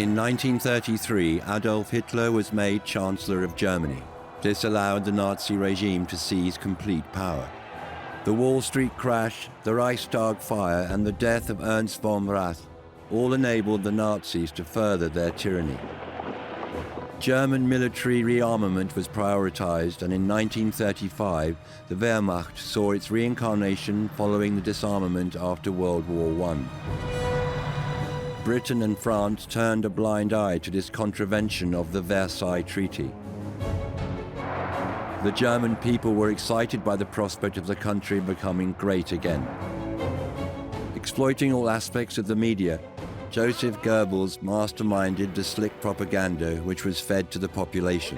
In 1933, Adolf Hitler was made Chancellor of Germany. This allowed the Nazi regime to seize complete power. The Wall Street crash, the Reichstag fire, and the death of Ernst von Rath all enabled the Nazis to further their tyranny. German military rearmament was prioritized, and in 1935, the Wehrmacht saw its reincarnation following the disarmament after World War I. Britain and France turned a blind eye to this contravention of the Versailles Treaty. The German people were excited by the prospect of the country becoming great again. Exploiting all aspects of the media, Joseph Goebbels masterminded the slick propaganda which was fed to the population.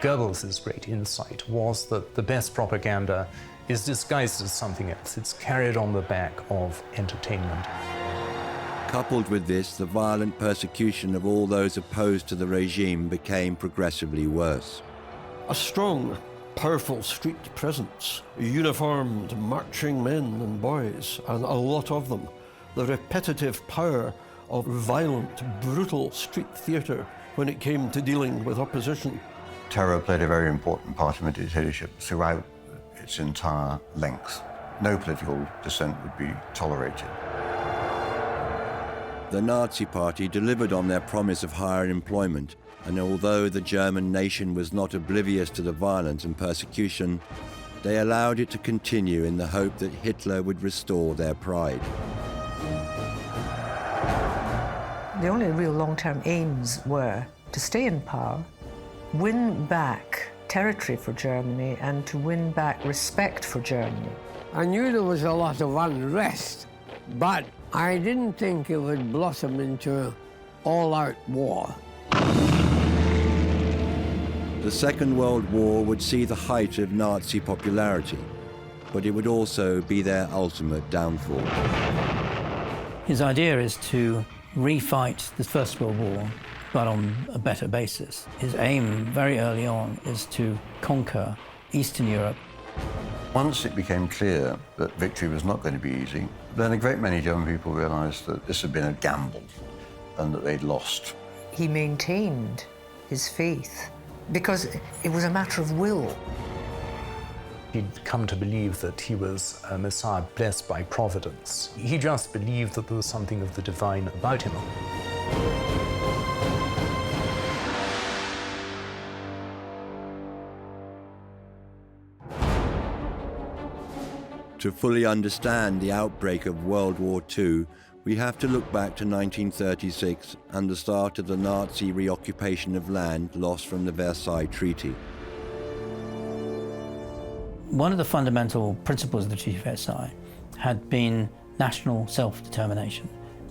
Goebbels' great insight was that the best propaganda is disguised as something else. It's carried on the back of entertainment. Coupled with this, the violent persecution of all those opposed to the regime became progressively worse. A strong, powerful street presence, uniformed marching men and boys, and a lot of them. The repetitive power of violent, brutal street theatre when it came to dealing with opposition. Terror played a very important part in the dictatorship throughout its entire length. No political dissent would be tolerated. The Nazi Party delivered on their promise of higher employment, and although the German nation was not oblivious to the violence and persecution, they allowed it to continue in the hope that Hitler would restore their pride. The only real long-term aims were to stay in power, win back territory for Germany, and to win back respect for Germany. I knew there was a lot of unrest, but I didn't think it would blossom into all-out war. The Second World War would see the height of Nazi popularity, but it would also be their ultimate downfall. His idea is to refight the First World War, but on a better basis. His aim very early on is to conquer Eastern Europe. Once it became clear that victory was not going to be easy, then a great many German people realized that this had been a gamble and that they'd lost. He maintained his faith because it was a matter of will. He'd come to believe that he was a Messiah blessed by providence. He just believed that there was something of the divine about him. To fully understand the outbreak of World War II, we have to look back to 1936 and the start of the Nazi reoccupation of land lost from the Versailles Treaty. One of the fundamental principles of the Treaty of Versailles had been national self-determination.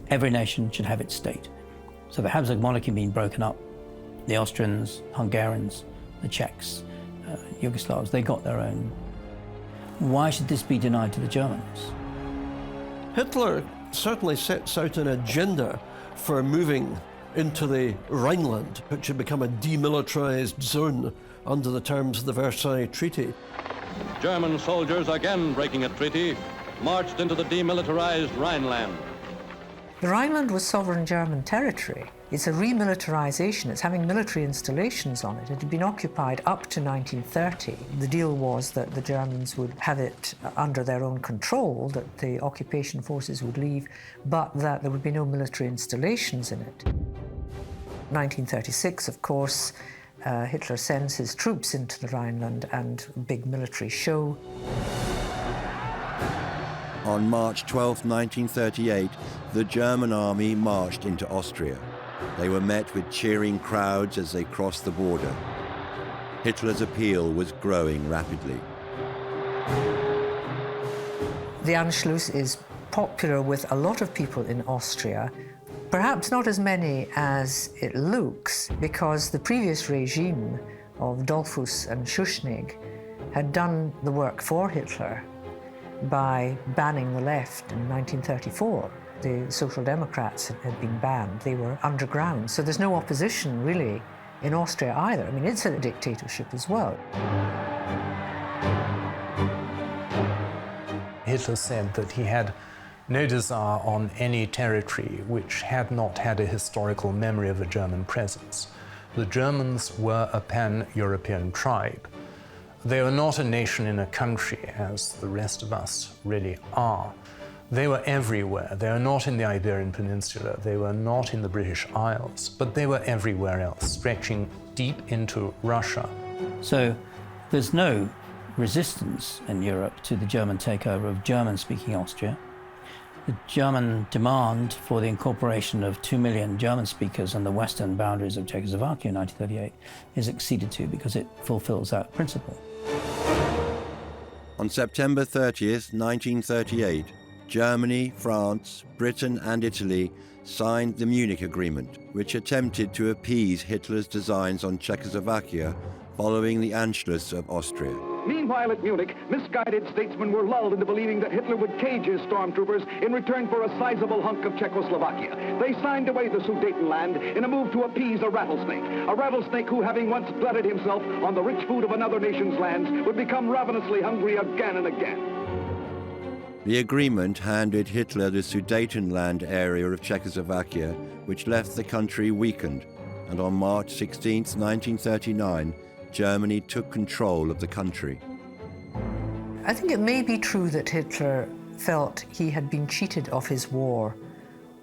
Every nation should have its state. So the Habsburg monarchy being broken up, the Austrians, Hungarians, the Czechs, Yugoslavs, they got their own. Why should this be denied to the Germans? Hitler certainly sets out an agenda for moving into the Rhineland, which had become a demilitarized zone under the terms of the Versailles Treaty. German soldiers, again breaking a treaty, marched into the demilitarized Rhineland. The Rhineland was sovereign German territory. It's a remilitarization. It's having military installations on it. It had been occupied up to 1930. The deal was that the Germans would have it under their own control, that the occupation forces would leave, but that there would be no military installations in it. 1936, of course, Hitler sends his troops into the Rhineland and a big military show. On March 12, 1938, the German army marched into Austria. They were met with cheering crowds as they crossed the border. Hitler's appeal was growing rapidly. The Anschluss is popular with a lot of people in Austria, perhaps not as many as it looks, because the previous regime of Dollfuss and Schuschnigg had done the work for Hitler by banning the left in 1934. The Social Democrats had been banned. They were underground. So there's no opposition, really, in Austria either. I mean, it's a dictatorship as well. Hitler said that he had no desire on any territory which had not had a historical memory of a German presence. The Germans were a pan-European tribe. They were not a nation in a country, as the rest of us really are. They were everywhere. They were not in the Iberian Peninsula. They were not in the British Isles, but they were everywhere else, stretching deep into Russia. So there's no resistance in Europe to the German takeover of German-speaking Austria. The German demand for the incorporation of 2 million German speakers on the western boundaries of Czechoslovakia in 1938 is acceded to because it fulfills that principle. On September 30th, 1938, Germany, France, Britain and Italy signed the Munich Agreement, which attempted to appease Hitler's designs on Czechoslovakia following the Anschluss of Austria. Meanwhile at Munich, misguided statesmen were lulled into believing that Hitler would cage his stormtroopers in return for a sizable hunk of Czechoslovakia. They signed away the Sudetenland in a move to appease a rattlesnake who, having once glutted himself on the rich food of another nation's lands, would become ravenously hungry again and again. The agreement handed Hitler the Sudetenland area of Czechoslovakia, which left the country weakened, and on March 16, 1939, Germany took control of the country. I think it may be true that Hitler felt he had been cheated of his war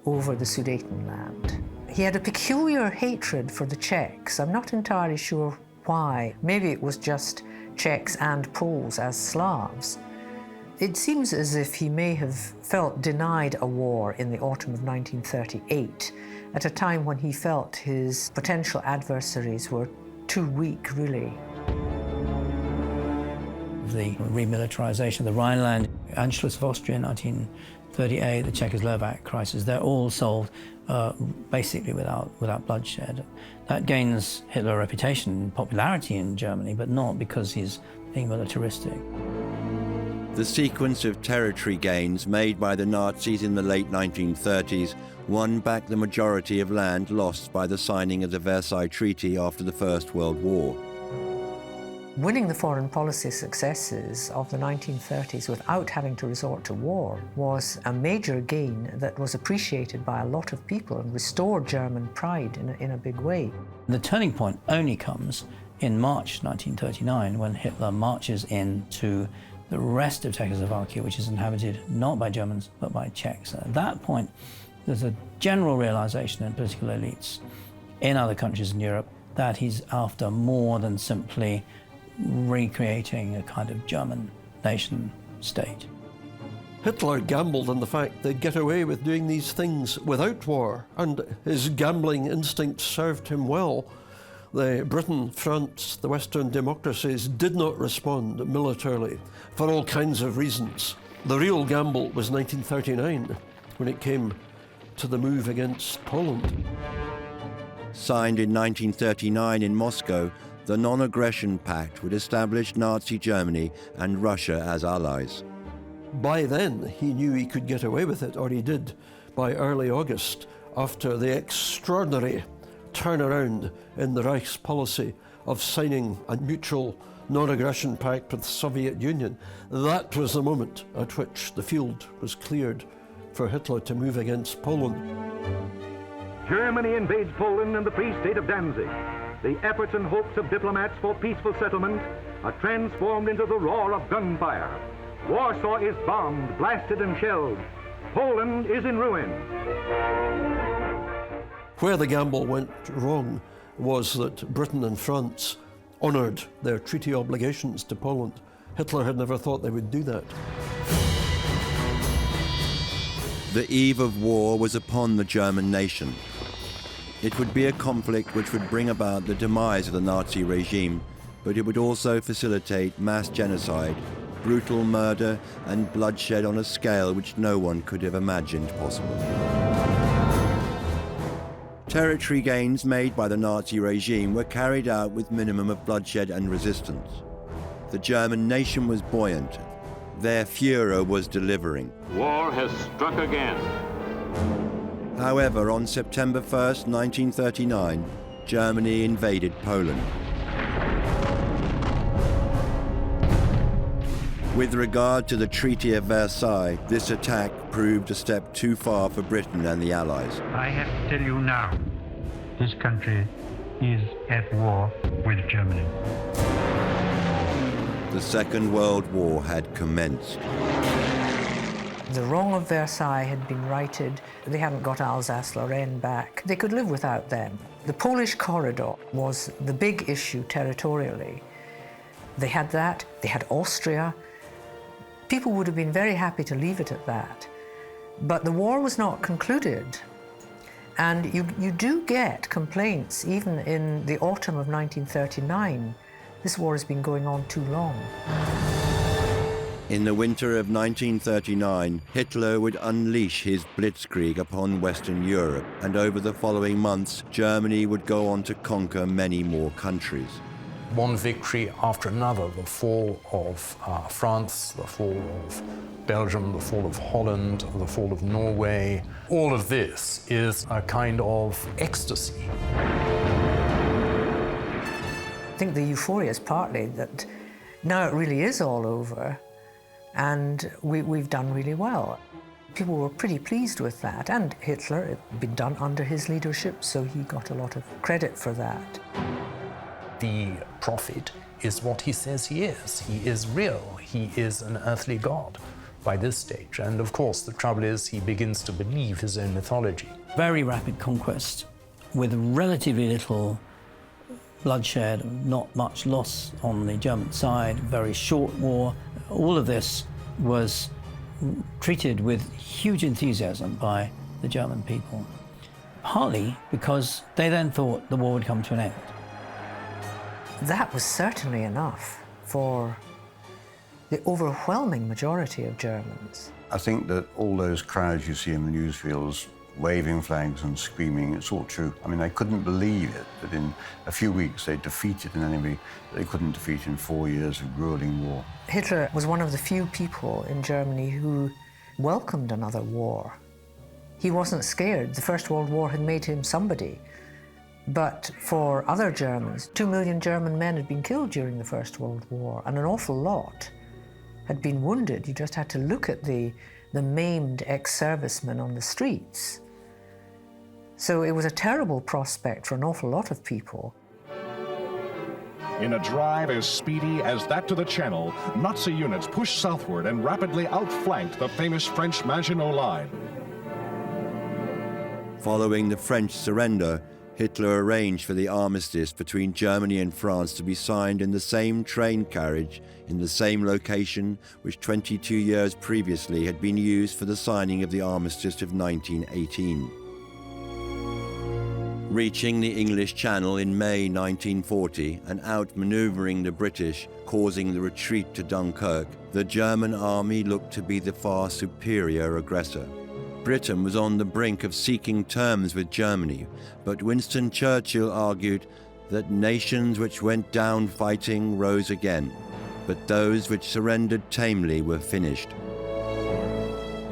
over the Sudetenland. He had a peculiar hatred for the Czechs. I'm not entirely sure why. Maybe it was just Czechs and Poles as Slavs. It seems as if he may have felt denied a war in the autumn of 1938, at a time when he felt his potential adversaries were too weak, really. The remilitarization of the Rhineland, Anschluss of Austria in 1938, the Czechoslovak crisis, they're all solved basically without bloodshed. That gains Hitler a reputation and popularity in Germany, but not because he's being militaristic. The sequence of territory gains made by the Nazis in the late 1930s won back the majority of land lost by the signing of the Versailles Treaty after the First World War. Winning the foreign policy successes of the 1930s without having to resort to war was a major gain that was appreciated by a lot of people and restored German pride in a big way. The turning point only comes in March 1939 when Hitler marches into the rest of Czechoslovakia, which is inhabited not by Germans but by Czechs. At that point, there's a general realization in political elites in other countries in Europe that he's after more than simply recreating a kind of German nation state. Hitler gambled on the fact they'd get away with doing these things without war, and his gambling instincts served him well. Britain, France, the Western democracies did not respond militarily for all kinds of reasons. The real gamble was 1939, when it came to the move against Poland. Signed in 1939 in Moscow, the Non-Aggression Pact would establish Nazi Germany and Russia as allies. By then, he knew he could get away with it, or he did, by early August, after the extraordinary turnaround in the Reich's policy of signing a mutual non-aggression pact with the Soviet Union. That was the moment at which the field was cleared for Hitler to move against Poland. Germany invades Poland and the Free State of Danzig. The efforts and hopes of diplomats for peaceful settlement are transformed into the roar of gunfire. Warsaw is bombed, blasted and shelled. Poland is in ruin. Where the gamble went wrong was that Britain and France honoured their treaty obligations to Poland. Hitler had never thought they would do that. The eve of war was upon the German nation. It would be a conflict which would bring about the demise of the Nazi regime, but it would also facilitate mass genocide, brutal murder and bloodshed on a scale which no one could have imagined possible. Territory gains made by the Nazi regime were carried out with minimum of bloodshed and resistance. The German nation was buoyant. Their Führer was delivering. War has struck again. However, on September 1st, 1939, Germany invaded Poland. With regard to the Treaty of Versailles, this attack proved a step too far for Britain and the Allies. I have to tell you now, this country is at war with Germany. The Second World War had commenced. The wrong of Versailles had been righted. They hadn't got Alsace-Lorraine back. They could live without them. The Polish corridor was the big issue territorially. They had that. They had Austria. People would have been very happy to leave it at that. But the war was not concluded. And you do get complaints, even in the autumn of 1939, this war has been going on too long. In the winter of 1939, Hitler would unleash his blitzkrieg upon Western Europe, and over the following months, Germany would go on to conquer many more countries. One victory after another, the fall of France, the fall of Belgium, the fall of Holland, the fall of Norway. All of this is a kind of ecstasy. I think the euphoria is partly that now it really is all over and we've done really well. People were pretty pleased with that, and Hitler, it had been done under his leadership, so he got a lot of credit for that. The prophet is what he says he is. He is real. He is an earthly god by this stage. And of course, the trouble is he begins to believe his own mythology. Very rapid conquest with relatively little bloodshed, not much loss on the German side, very short war. All of this was treated with huge enthusiasm by the German people, partly because they then thought the war would come to an end. That was certainly enough for the overwhelming majority of Germans. I think that all those crowds you see in the newsreels waving flags and screaming, it's all true. I mean, they couldn't believe it, that in a few weeks they defeated an enemy they couldn't defeat in 4 years of grueling war. Hitler was one of the few people in Germany who welcomed another war. He wasn't scared. The First World War had made him somebody. But for other Germans, 2 million German men had been killed during the First World War, and an awful lot had been wounded. You just had to look at the maimed ex-servicemen on the streets. So it was a terrible prospect for an awful lot of people. In a drive as speedy as that to the Channel, Nazi units pushed southward and rapidly outflanked the famous French Maginot Line. Following the French surrender, Hitler arranged for the armistice between Germany and France to be signed in the same train carriage in the same location which 22 years previously had been used for the signing of the armistice of 1918. Reaching the English Channel in May 1940 and outmaneuvering the British, causing the retreat to Dunkirk, the German army looked to be the far superior aggressor. Britain was on the brink of seeking terms with Germany, but Winston Churchill argued that nations which went down fighting rose again, but those which surrendered tamely were finished.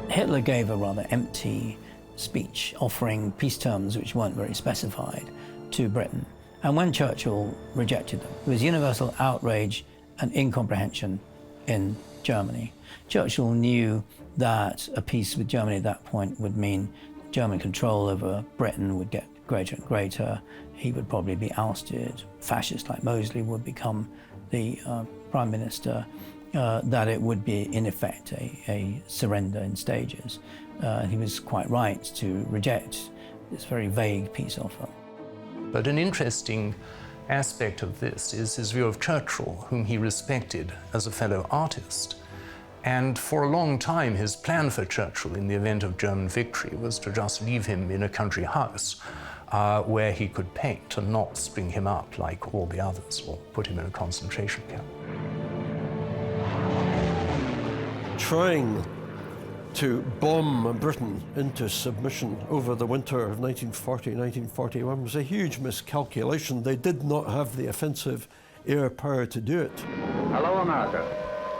Hitler gave a rather empty speech offering peace terms which weren't very specified to Britain. And when Churchill rejected them, there was universal outrage and incomprehension in Germany. Churchill knew that a peace with Germany at that point would mean German control over Britain would get greater and greater. He would probably be ousted. Fascists like Mosley would become the prime minister. That it would be, in effect, a surrender in stages. He was quite right to reject this very vague peace offer. But an interesting aspect of this is his view of Churchill, whom he respected as a fellow artist. And for a long time, his plan for Churchill in the event of German victory was to just leave him in a country house where he could paint and not string him up like all the others or put him in a concentration camp. Trying to bomb Britain into submission over the winter of 1940-1941 was a huge miscalculation. They did not have the offensive air power to do it. Hello, America.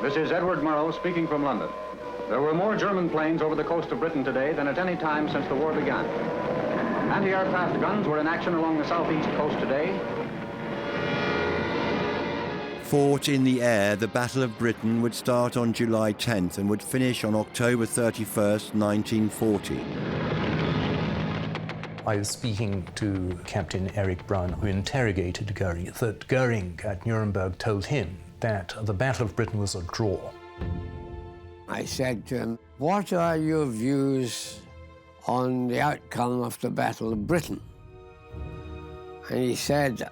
This is Edward Murrow speaking from London. There were more German planes over the coast of Britain today than at any time since the war began. Anti-aircraft guns were in action along the southeast coast today. Fought in the air, the Battle of Britain would start on July 10th and would finish on October 31st, 1940. I was speaking to Captain Erich Braun, who interrogated Goering, that Goering at Nuremberg told him that the Battle of Britain was a draw. I said to him, "What are your views on the outcome of the Battle of Britain?" And he said,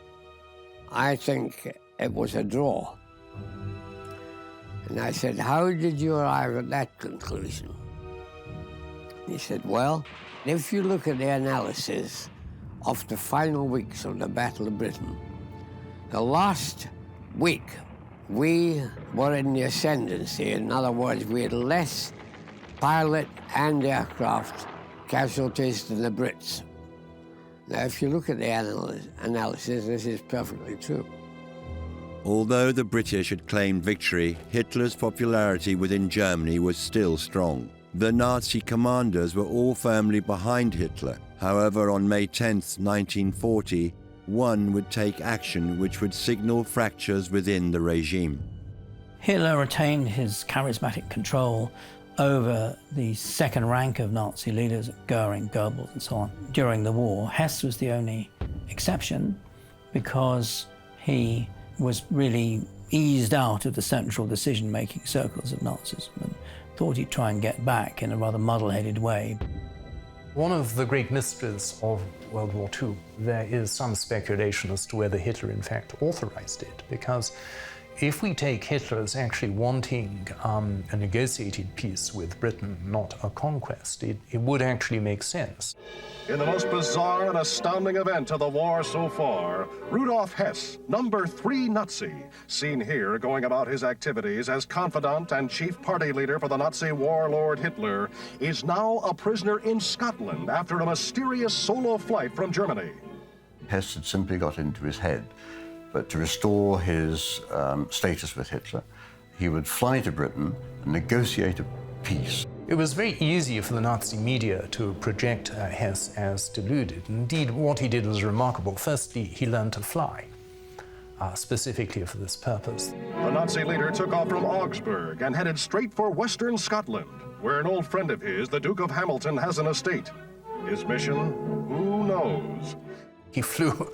"I think it was a draw." And I said, "How did you arrive at that conclusion?" He said, "Well, if you look at the analysis of the final weeks of the Battle of Britain, the last week we were in the ascendancy. In other words, we had less pilot and aircraft casualties than the Brits." Now, if you look at the analysis, this is perfectly true. Although the British had claimed victory, Hitler's popularity within Germany was still strong. The Nazi commanders were all firmly behind Hitler. However, on May 10, 1940, one would take action which would signal fractures within the regime. Hitler retained his charismatic control over the second rank of Nazi leaders, Goering, Goebbels, and so on. During the war, Hess was the only exception because he was really eased out of the central decision-making circles of Nazism and thought he'd try and get back in a rather muddle-headed way. One of the great mysteries of World War II, there is some speculation as to whether Hitler in fact authorized it, because if we take Hitler as actually wanting a negotiated peace with Britain, not a conquest, it would actually make sense. In the most bizarre and astounding event of the war so far, Rudolf Hess, number 3 Nazi, seen here going about his activities as confidant and chief party leader for the Nazi warlord Hitler, is now a prisoner in Scotland after a mysterious solo flight from Germany. Hess had simply got into his head, but to restore his status with Hitler, he would fly to Britain and negotiate a peace. It was very easy for the Nazi media to project Hess as deluded. Indeed, what he did was remarkable. Firstly, he learned to fly, specifically for this purpose. The Nazi leader took off from Augsburg and headed straight for western Scotland, where an old friend of his, the Duke of Hamilton, has an estate. His mission? Who knows? He flew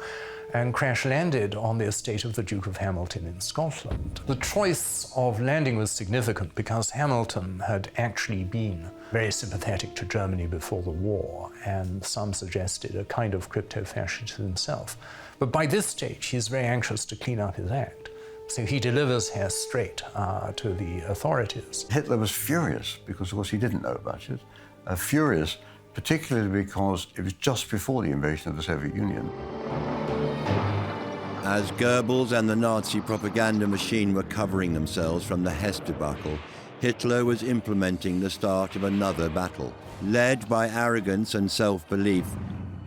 and crash-landed on the estate of the Duke of Hamilton in Scotland. The choice of landing was significant because Hamilton had actually been very sympathetic to Germany before the war, and some suggested a kind of crypto-fascist himself. But by this stage, he's very anxious to clean up his act. So he delivers Hess straight to the authorities. Hitler was furious because, of course, he didn't know about it. Furious, particularly because it was just before the invasion of the Soviet Union. As Goebbels and the Nazi propaganda machine were covering themselves from the Hess debacle, Hitler was implementing the start of another battle. Led by arrogance and self-belief,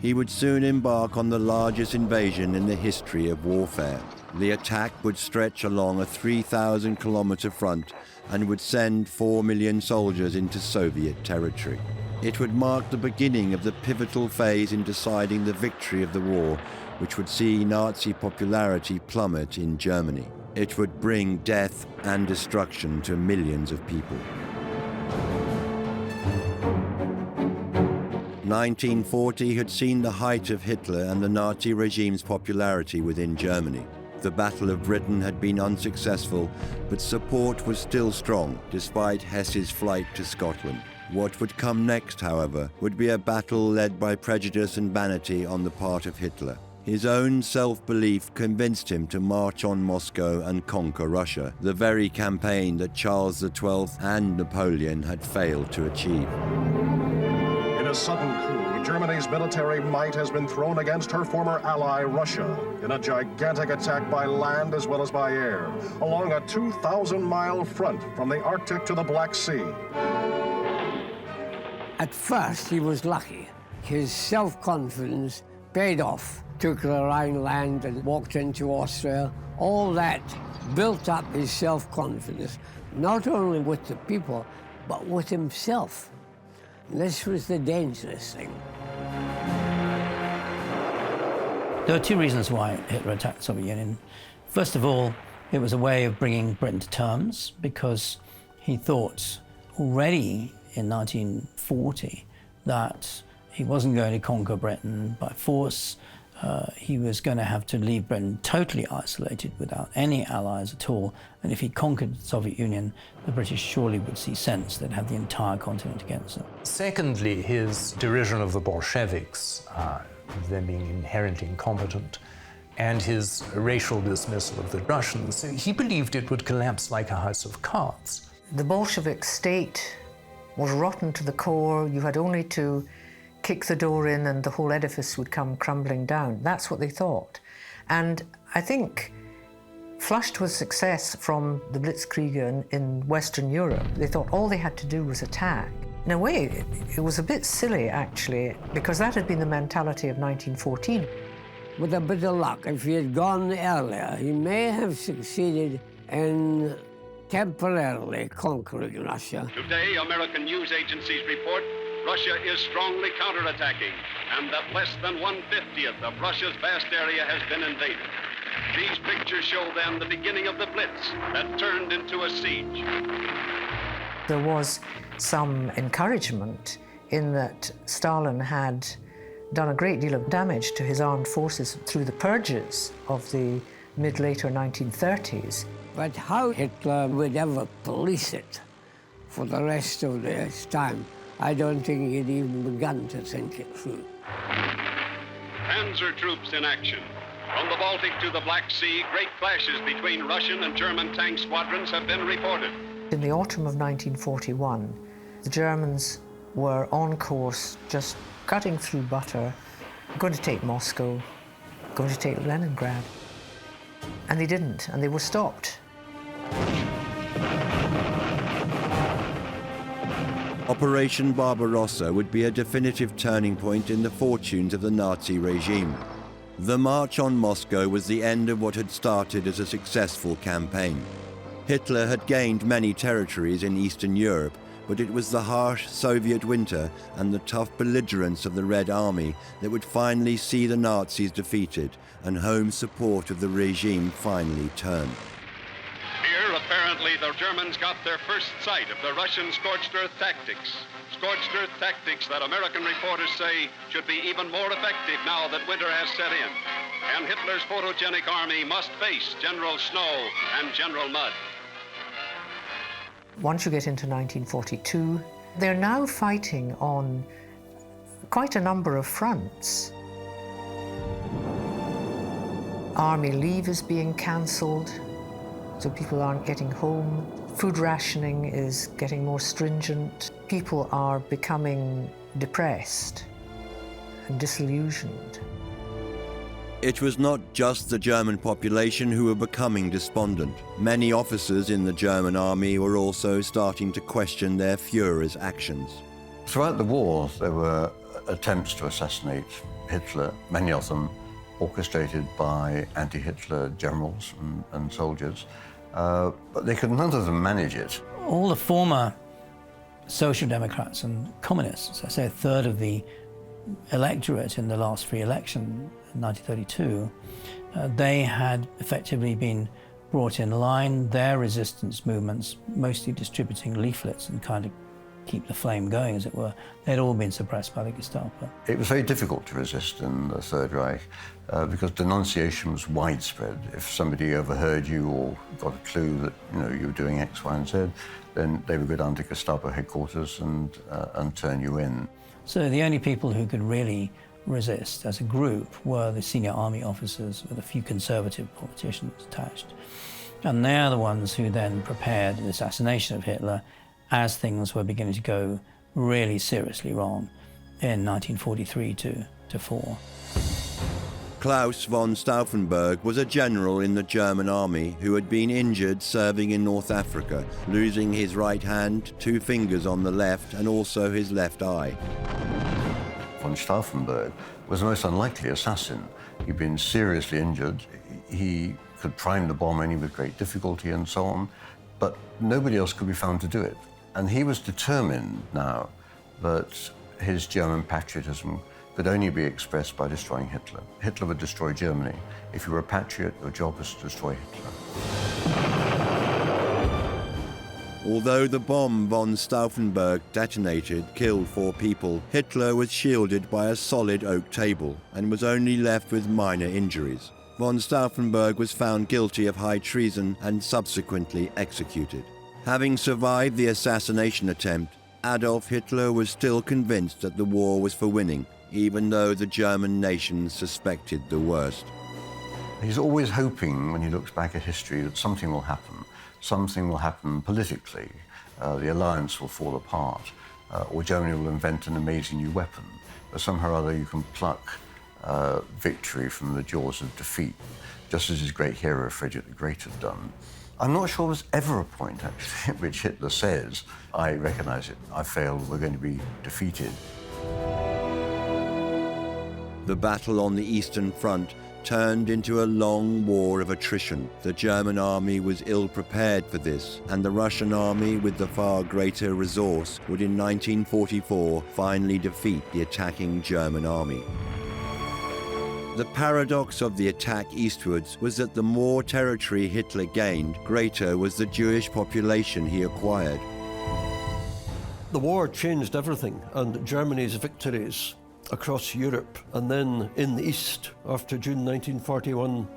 he would soon embark on the largest invasion in the history of warfare. The attack would stretch along a 3,000-kilometer front and would send 4 million soldiers into Soviet territory. It would mark the beginning of the pivotal phase in deciding the victory of the war, which would see Nazi popularity plummet in Germany. It would bring death and destruction to millions of people. 1940 had seen the height of Hitler and the Nazi regime's popularity within Germany. The Battle of Britain had been unsuccessful, but support was still strong, despite Hess's flight to Scotland. What would come next, however, would be a battle led by prejudice and vanity on the part of Hitler. His own self-belief convinced him to march on Moscow and conquer Russia, the very campaign that Charles XII and Napoleon had failed to achieve. In a sudden coup, Germany's military might has been thrown against her former ally, Russia, in a gigantic attack by land as well as by air, along a 2,000-mile front from the Arctic to the Black Sea. At first, he was lucky. His self-confidence paid off. Took the Rhineland and walked into Austria. All that built up his self-confidence, not only with the people, but with himself. And this was the dangerous thing. There were two reasons why Hitler attacked the Soviet Union. First of all, It was a way of bringing Britain to terms, because he thought already in 1940 that he wasn't going to conquer Britain by force. He was going to have to leave Britain totally isolated without any allies at all. And if he conquered the Soviet Union, the British surely would see sense they'd have the entire continent against them. Secondly, his derision of the Bolsheviks, them being inherently incompetent, and his racial dismissal of the Russians. He believed it would collapse like a house of cards. The Bolshevik state was rotten to the core. You had only to kick the door in and the whole edifice would come crumbling down. That's what they thought. And I think, flushed with success from the blitzkrieg in Western Europe, they thought all they had to do was attack. In a way, it was a bit silly, actually, because that had been the mentality of 1914. With a bit of luck, if he had gone earlier, he may have succeeded in temporarily conquering Russia. Today, American news agencies report Russia is strongly counterattacking, and that less than 1/50th of Russia's vast area has been invaded. These pictures show then the beginning of the Blitz that turned into a siege. There was some encouragement in that Stalin had done a great deal of damage to his armed forces through the purges of the mid-later 1930s. But how Hitler would ever police it for the rest of his time, I don't think he'd even begun to think it through. Panzer troops in action. From the Baltic to the Black Sea, great clashes between Russian and German tank squadrons have been reported. In the autumn of 1941, the Germans were on course, just cutting through butter, going to take Moscow, going to take Leningrad. And they didn't, and they were stopped. Operation Barbarossa would be a definitive turning point in the fortunes of the Nazi regime. The march on Moscow was the end of what had started as a successful campaign. Hitler had gained many territories in Eastern Europe, but it was the harsh Soviet winter and the tough belligerence of the Red Army that would finally see the Nazis defeated and home support of the regime finally turn. Here, apparently, the Germans got their first sight of the Russian scorched earth tactics. Scorched earth tactics that American reporters say should be even more effective now that winter has set in. And Hitler's photogenic army must face General Snow and General Mud. Once you get into 1942, they're now fighting on quite a number of fronts. Army leave is being cancelled, so people aren't getting home. Food rationing is getting more stringent. People are becoming depressed and disillusioned. It was not just the German population who were becoming despondent. Many officers in the German army were also starting to question their Führer's actions. Throughout the war, there were attempts to assassinate Hitler, many of them orchestrated by anti-Hitler generals and soldiers, but none of them manage it. All the former Social Democrats and Communists, I say a third of the electorate in the last free election in 1932, they had effectively been brought in line, their resistance movements, mostly distributing leaflets and kind of keep the flame going, as it were, they'd all been suppressed by the Gestapo. It was very difficult to resist in the Third Reich because denunciation was widespread. If somebody overheard you or got a clue that you were doing X, Y, and Z, then they would go down to Gestapo headquarters and turn you in. So the only people who could really resist as a group were the senior army officers with a few conservative politicians attached. And they're the ones who then prepared the assassination of Hitler as things were beginning to go really seriously wrong in 1943 to 4. Klaus von Stauffenberg was a general in the German army who had been injured serving in North Africa, losing his right hand, 2 fingers on the left, and also his left eye. Von Stauffenberg was the most unlikely assassin. He'd been seriously injured. He could prime the bomb only with great difficulty and so on, but nobody else could be found to do it. And he was determined now that his German patriotism could only be expressed by destroying Hitler. Hitler would destroy Germany. If you were a patriot, your job was to destroy Hitler. Although the bomb von Stauffenberg detonated killed 4 people, Hitler was shielded by a solid oak table and was only left with minor injuries. Von Stauffenberg was found guilty of high treason and subsequently executed. Having survived the assassination attempt, Adolf Hitler was still convinced that the war was for winning, even though the German nation suspected the worst. He's always hoping, when he looks back at history, that something will happen. Something will happen politically. The alliance will fall apart, or Germany will invent an amazing new weapon. But somehow or other you can pluck victory from the jaws of defeat, just as his great hero Frederick the Great had done. I'm not sure there's ever a point, actually, at which Hitler says, I recognize it, I failed, we're going to be defeated. The battle on the Eastern Front turned into a long war of attrition. The German army was ill-prepared for this, and the Russian army, with the far greater resource, would in 1944 finally defeat the attacking German army. The paradox of the attack eastwards was that the more territory Hitler gained, greater was the Jewish population he acquired. The war changed everything, and Germany's victories across Europe and then in the East after June 1941,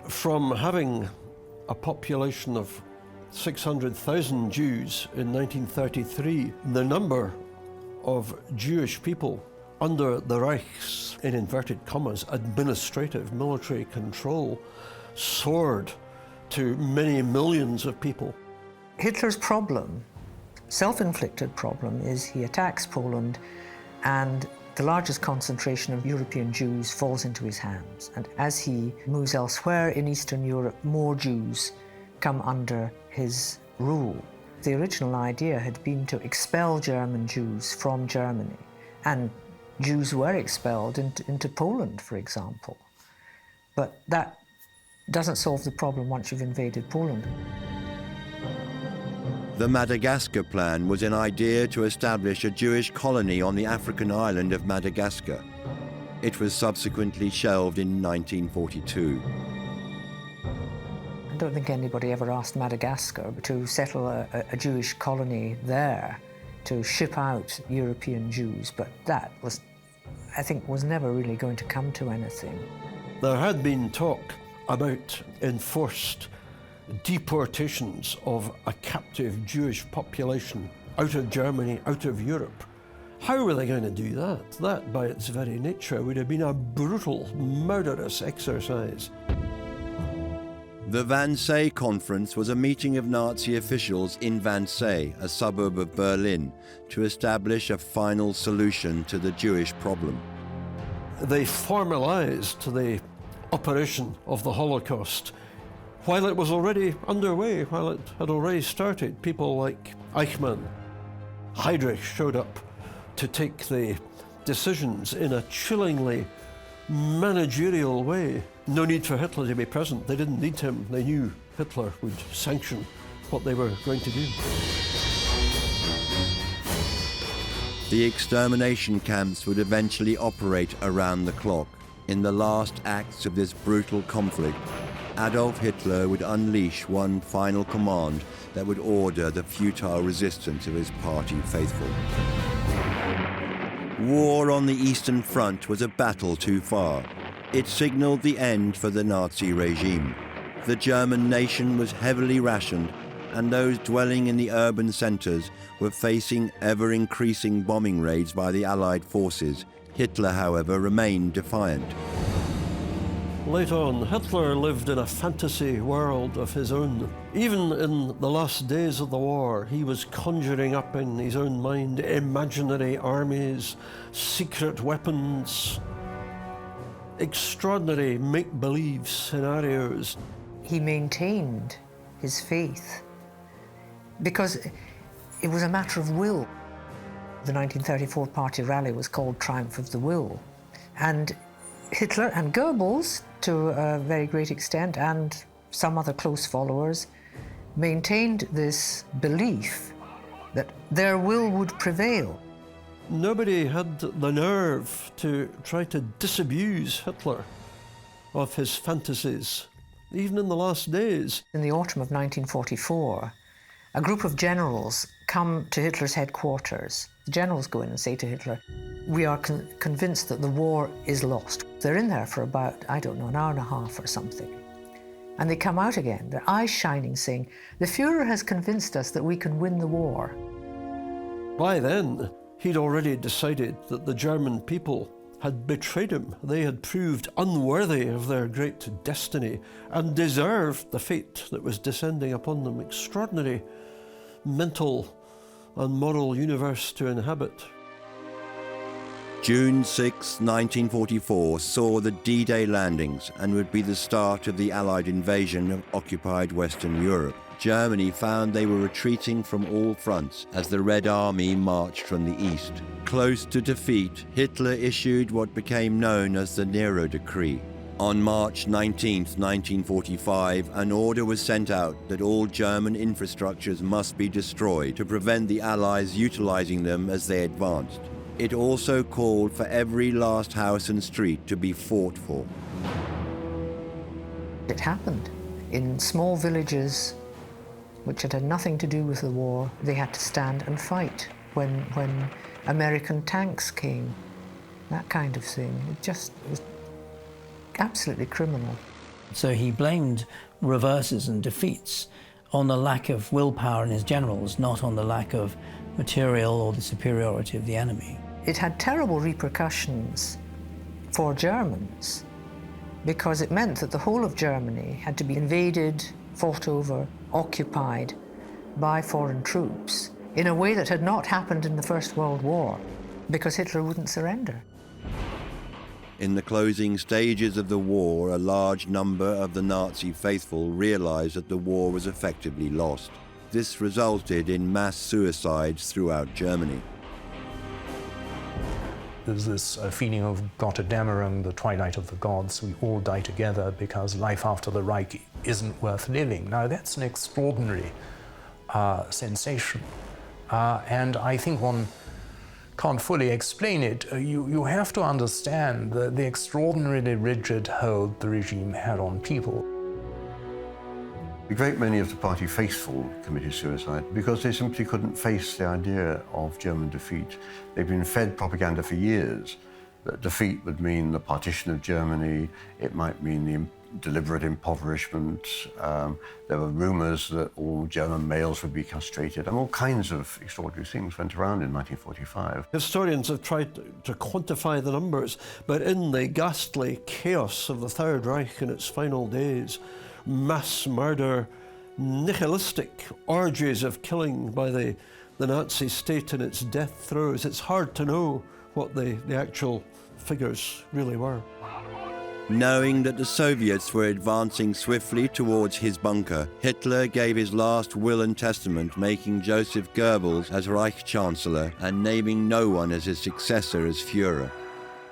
from having a population of 600,000 Jews in 1933, the number of Jewish people under the Reich's, in inverted commas, administrative military control soared to many millions of people. Hitler's problem, self-inflicted problem, is he attacks Poland and the largest concentration of European Jews falls into his hands. And as he moves elsewhere in Eastern Europe, more Jews come under his rule. The original idea had been to expel German Jews from Germany, and Jews were expelled into Poland, for example. But that doesn't solve the problem once you've invaded Poland. The Madagascar Plan was an idea to establish a Jewish colony on the African island of Madagascar. It was subsequently shelved in 1942. I don't think anybody ever asked Madagascar to settle a Jewish colony there, to ship out European Jews, but that was, I think, was never really going to come to anything. There had been talk about enforced deportations of a captive Jewish population out of Germany, out of Europe. How were they going to do that? That, by its very nature, would have been a brutal, murderous exercise. The Wannsee Conference was a meeting of Nazi officials in Wannsee, a suburb of Berlin, to establish a final solution to the Jewish problem. They formalized the operation of the Holocaust while it was already underway, while it had already started. People like Eichmann, Heydrich showed up to take the decisions in a chillingly managerial way. No need for Hitler to be present. They didn't need him. They knew Hitler would sanction what they were going to do. The extermination camps would eventually operate around the clock. In the last acts of this brutal conflict, Adolf Hitler would unleash one final command that would order the futile resistance of his party faithful. War on the Eastern Front was a battle too far. It signaled the end for the Nazi regime. The German nation was heavily rationed, and those dwelling in the urban centres were facing ever-increasing bombing raids by the Allied forces. Hitler, however, remained defiant. Late on, Hitler lived in a fantasy world of his own. Even in the last days of the war, he was conjuring up in his own mind imaginary armies, secret weapons, extraordinary make-believe scenarios. He maintained his faith because it was a matter of will. The 1934 party rally was called Triumph of the Will. And Hitler and Goebbels, to a very great extent, and some other close followers, maintained this belief that their will would prevail. nobody had the nerve to try to disabuse Hitler of his fantasies, even in the last days. In the autumn of 1944, a group of generals come to Hitler's headquarters. The generals go in and say to Hitler, we are convinced that the war is lost. They're in there for about, I don't know, an hour and a half or something. And they come out again, their eyes shining, saying, the Fuhrer has convinced us that we can win the war. By then, he'd already decided that the German people had betrayed him. They had proved unworthy of their great destiny and deserved the fate that was descending upon them. Extraordinary mental and moral universe to inhabit. June 6, 1944 saw the D-Day landings and would be the start of the Allied invasion of occupied Western Europe. Germany found they were retreating from all fronts as the Red Army marched from the east. Close to defeat, Hitler issued what became known as the Nero Decree. On March 19, 1945, an order was sent out that all German infrastructures must be destroyed to prevent the Allies utilizing them as they advanced. It also called for every last house and street to be fought for. It happened. In small villages which had nothing to do with the war, they had to stand and fight when American tanks came, that kind of thing. It just was absolutely criminal. So he blamed reverses and defeats on the lack of willpower in his generals, not on the lack of material or the superiority of the enemy. It had terrible repercussions for Germans because it meant that the whole of Germany had to be invaded, fought over, occupied by foreign troops in a way that had not happened in the First World War because Hitler wouldn't surrender. In the closing stages of the war, a large number of the Nazi faithful realized that the war was effectively lost. This resulted in mass suicides throughout Germany. There's this feeling of Gotterdammerung, the twilight of the gods. We all die together because life after the Reich isn't worth living. Now, that's an extraordinary sensation. And I think one can't fully explain it. You have to understand the extraordinarily rigid hold the regime had on people. A great many of the party faithful committed suicide because they simply couldn't face the idea of German defeat. They've been fed propaganda for years that defeat would mean the partition of Germany, it might mean the deliberate impoverishment. There were rumors that all German males would be castrated, and all kinds of extraordinary things went around in 1945. Historians have tried to quantify the numbers, but in the ghastly chaos of the Third Reich in its final days, mass murder, nihilistic orgies of killing by the Nazi state in its death throes. It's hard to know what the actual figures really were. Knowing that the Soviets were advancing swiftly towards his bunker, Hitler gave his last will and testament, making Joseph Goebbels as Reich Chancellor and naming no one as his successor as Führer.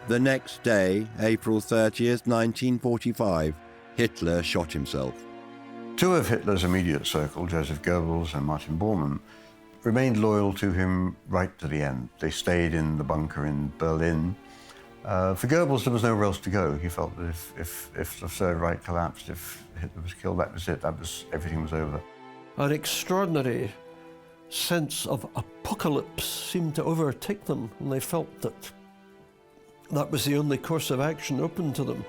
The next day, April 30th, 1945, Hitler shot himself. Two of Hitler's immediate circle, Joseph Goebbels and Martin Bormann, remained loyal to him right to the end. They stayed in the bunker in Berlin. For Goebbels, there was nowhere else to go. He felt that if the Third Reich collapsed, if Hitler was killed, that was it. Everything was over. An extraordinary sense of apocalypse seemed to overtake them, and they felt that that was the only course of action open to them.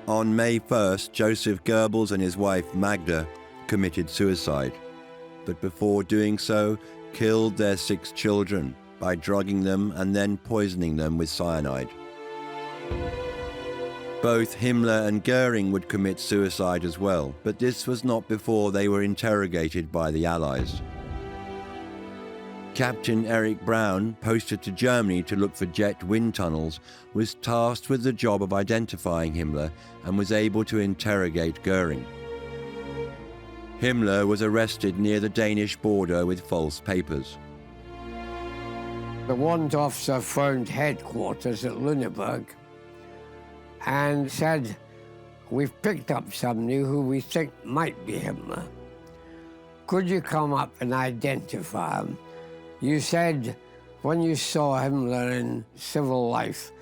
On May 1st, Joseph Goebbels and his wife Magda committed suicide, but before doing so, killed their 6 children by drugging them and then poisoning them with cyanide. Both Himmler and Goering would commit suicide as well, but this was not before they were interrogated by the Allies. Captain Erich Braun, posted to Germany to look for jet wind tunnels, was tasked with the job of identifying Himmler and was able to interrogate Goering. Himmler was arrested near the Danish border with false papers. The warrant officer phoned headquarters at Lüneburg and said, "We've picked up somebody who we think might be Himmler. Could you come up and identify him? You said when you saw Himmler in civil life,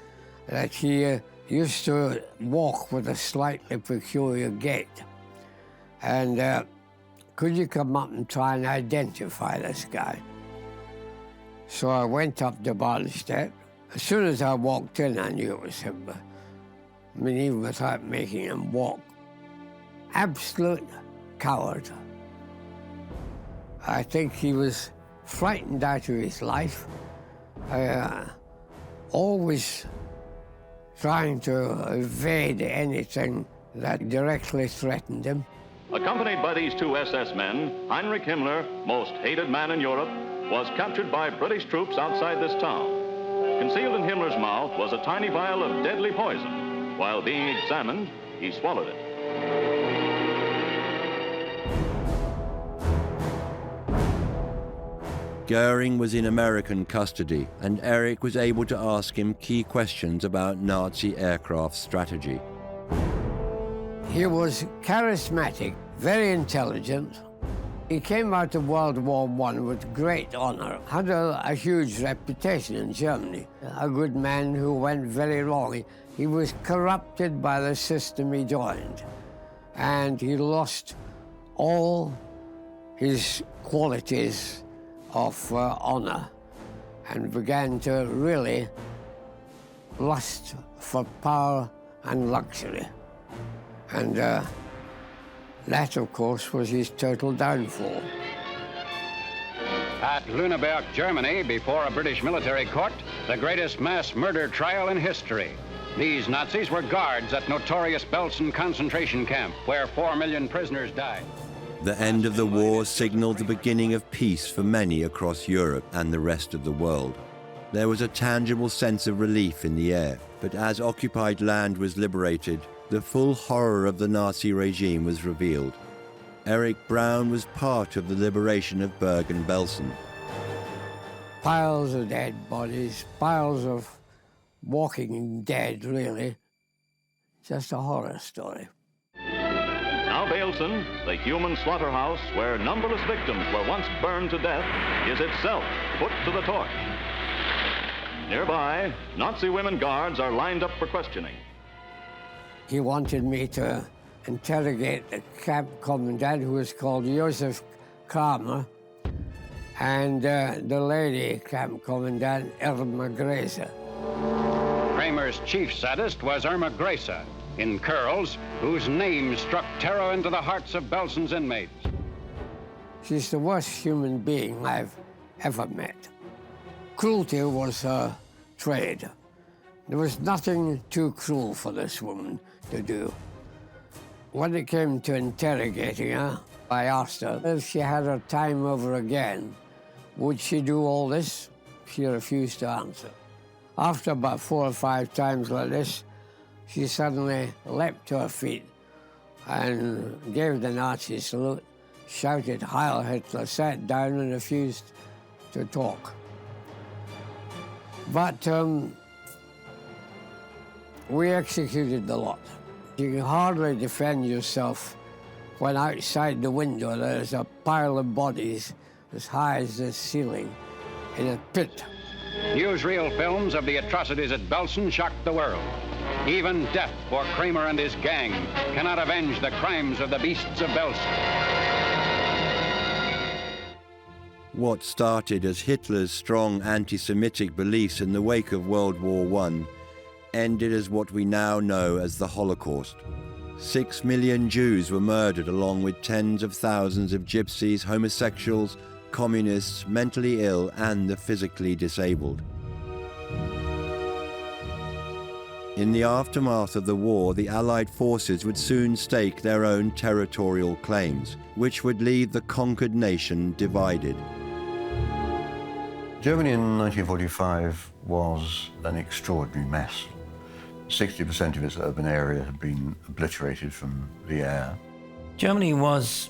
that he used to walk with a slightly peculiar gait. And could you come up and try and identify this guy? So I went up to Barnstedt. As soon as I walked in, I knew it was Himmler. I mean, even without making him walk. Absolute coward. I think he was frightened out of his life, always trying to evade anything that directly threatened him. Accompanied by these two SS men, Heinrich Himmler, most hated man in Europe, was captured by British troops outside this town. Concealed in Himmler's mouth was a tiny vial of deadly poison. While being examined, he swallowed it. Goering was in American custody, and Erich was able to ask him key questions about Nazi aircraft strategy. He was charismatic, very intelligent. He came out of World War I with great honor, had a huge reputation in Germany, a good man who went very wrong. He was corrupted by the system he joined, and he lost all his qualities of honor and began to really lust for power and luxury. And that, of course, was his total downfall. At Lüneburg, Germany, before a British military court, the greatest mass murder trial in history. These Nazis were guards at notorious Belsen concentration camp, where 4 million prisoners died. The end of the war signaled the beginning of peace for many across Europe and the rest of the world. There was a tangible sense of relief in the air, but as occupied land was liberated, the full horror of the Nazi regime was revealed. Erich Braun was part of the liberation of Bergen-Belsen. Piles of dead bodies, piles of walking dead, really. Just a horror story. Now Belsen, the human slaughterhouse where numberless victims were once burned to death, is itself put to the torch. Nearby, Nazi women guards are lined up for questioning. He wanted me to interrogate the camp commandant, who was called Josef Kramer, and the lady camp commandant, Irma Grace. Kramer's chief sadist was Irma Grace, in curls, whose name struck terror into the hearts of Belsen's inmates. She's the worst human being I've ever met. Cruelty was her trade. There was nothing too cruel for this woman to do. When it came to interrogating her, I asked her if she had her time over again, would she do all this? She refused to answer. After about 4 or 5 times like this, she suddenly leapt to her feet and gave the Nazi salute, shouted Heil Hitler, sat down and refused to talk. But we executed the lot. You can hardly defend yourself when outside the window there's a pile of bodies as high as the ceiling in a pit. Newsreel films of the atrocities at Belsen shocked the world. Even death for Kramer and his gang cannot avenge the crimes of the beasts of Belsen. What started as Hitler's strong anti-Semitic beliefs in the wake of World War I ended as what we now know as the Holocaust. 6 million Jews were murdered, along with tens of thousands of gypsies, homosexuals, communists, mentally ill, and the physically disabled. In the aftermath of the war, the Allied forces would soon stake their own territorial claims, which would leave the conquered nation divided. Germany in 1945 was an extraordinary mess. 60% of its urban area had been obliterated from the air. Germany was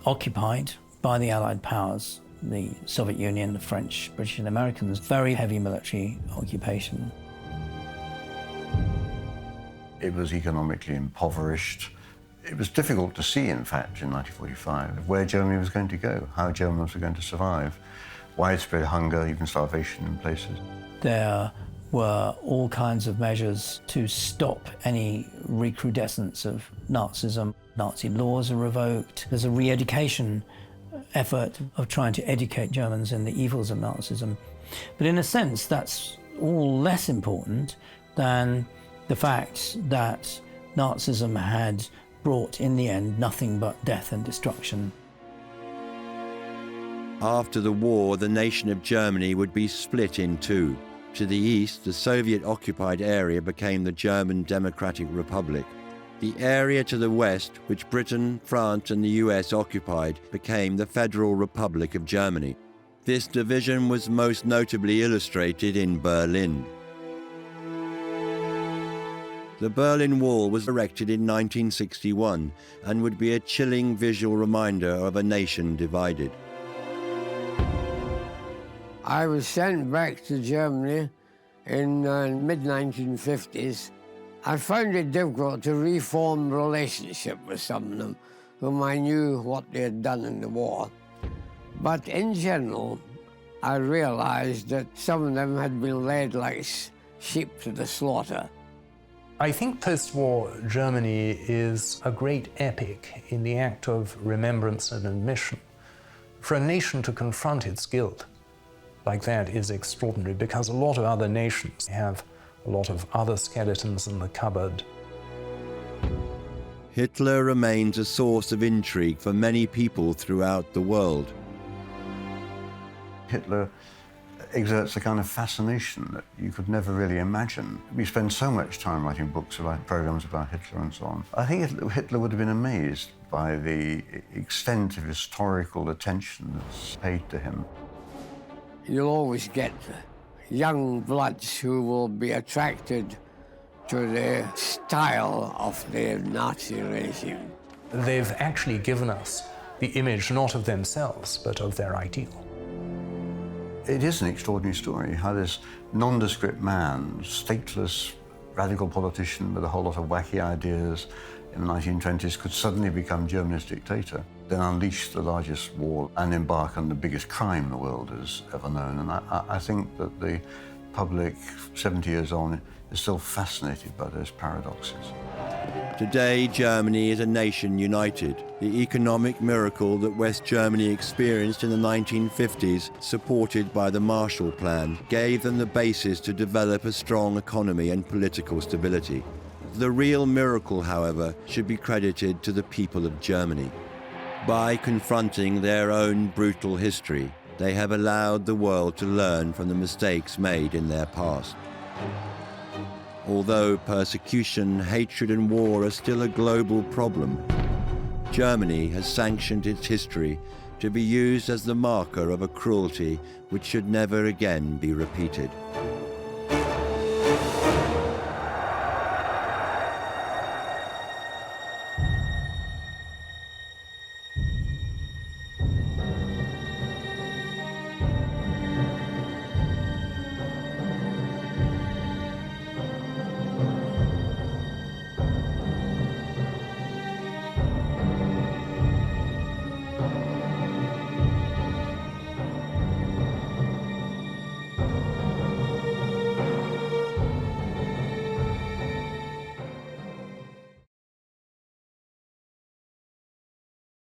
occupied by the Allied powers, the Soviet Union, the French, British and Americans, very heavy military occupation. It was economically impoverished. It was difficult to see, in fact, in 1945, where Germany was going to go, how Germans were going to survive. widespread hunger, even starvation in places. There were all kinds of measures to stop any recrudescence of Nazism. Nazi laws are revoked. There's a re-education effort of trying to educate Germans in the evils of Nazism. But in a sense, that's all less important than the fact that Nazism had brought, in the end, nothing but death and destruction. After the war, the nation of Germany would be split in two. To the east, the Soviet-occupied area became the German Democratic Republic. The area to the west, which Britain, France and the US occupied, became the Federal Republic of Germany. This division was most notably illustrated in Berlin. The Berlin Wall was erected in 1961 and would be a chilling visual reminder of a nation divided. I was sent back to Germany in the mid-1950s. I found it difficult to reform relationship with some of them, whom I knew what they had done in the war. But in general, I realized that some of them had been led like sheep to the slaughter. I think post-war Germany is a great epic in the act of remembrance and admission. For a nation to confront its guilt like that is extraordinary, because a lot of other nations have a lot of other skeletons in the cupboard. Hitler remains a source of intrigue for many people throughout the world. Hitler exerts a kind of fascination that you could never really imagine. We spend so much time writing books about programs about Hitler and so on. I think Hitler would have been amazed by the extent of historical attention that's paid to him. You'll always get young bloods who will be attracted to the style of the Nazi regime. They've actually given us the image not of themselves, but of their ideal. It is an extraordinary story, how this nondescript man, stateless, radical politician with a whole lot of wacky ideas in the 1920s could suddenly become Germany's dictator, then unleash the largest war and embark on the biggest crime the world has ever known. And I think that the public, 70 years on, is still fascinated by those paradoxes. Today, Germany is a nation united. The economic miracle that West Germany experienced in the 1950s, supported by the Marshall Plan, gave them the basis to develop a strong economy and political stability. The real miracle, however, should be credited to the people of Germany. By confronting their own brutal history, they have allowed the world to learn from the mistakes made in their past. Although persecution, hatred and war are still a global problem, Germany has sanctioned its history to be used as the marker of a cruelty which should never again be repeated.